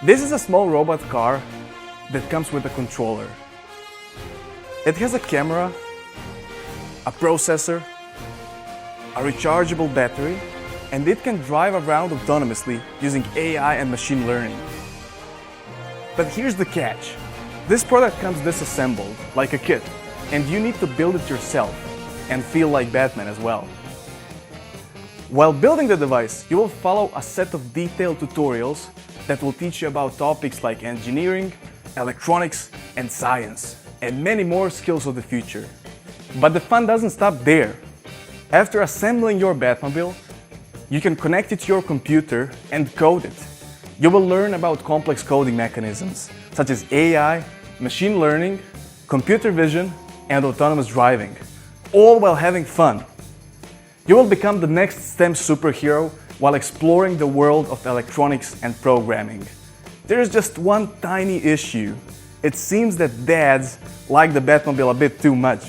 This is a small robot car that comes with a controller. It has a camera, a processor, a rechargeable battery, and it can drive around autonomously using AI and machine learning. But here's the catch. This product comes disassembled, like a kit, and you need to build it yourself and feel like Batman as well. While building the device, you will follow a set of detailed tutorials that will teach you about topics like engineering, electronics, and science, and many more skills of the future. But the fun doesn't stop there. After assembling your Batmobile, you can connect it to your computer and code it. You will learn about complex coding mechanisms, such as AI, machine learning, computer vision, and autonomous driving, all while having fun. You will become the next STEM superhero while exploring the world of electronics and programming. There is just one tiny issue. It seems that dads like the Batmobile a bit too much.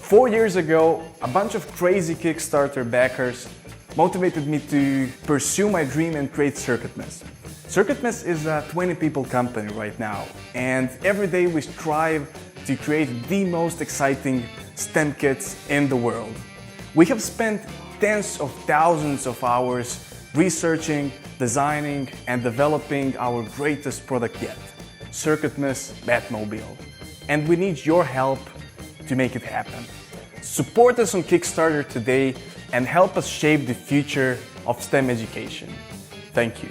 4 years ago, a bunch of crazy Kickstarter backers motivated me to pursue my dream and create CircuitMess. CircuitMess is a 20-people company right now, and every day we strive to create the most exciting STEM kits in the world. We have spent tens of thousands of hours researching, designing, and developing our greatest product yet, CircuitMess Batmobile. And we need your help to make it happen. Support us on Kickstarter today and help us shape the future of STEM education. Thank you.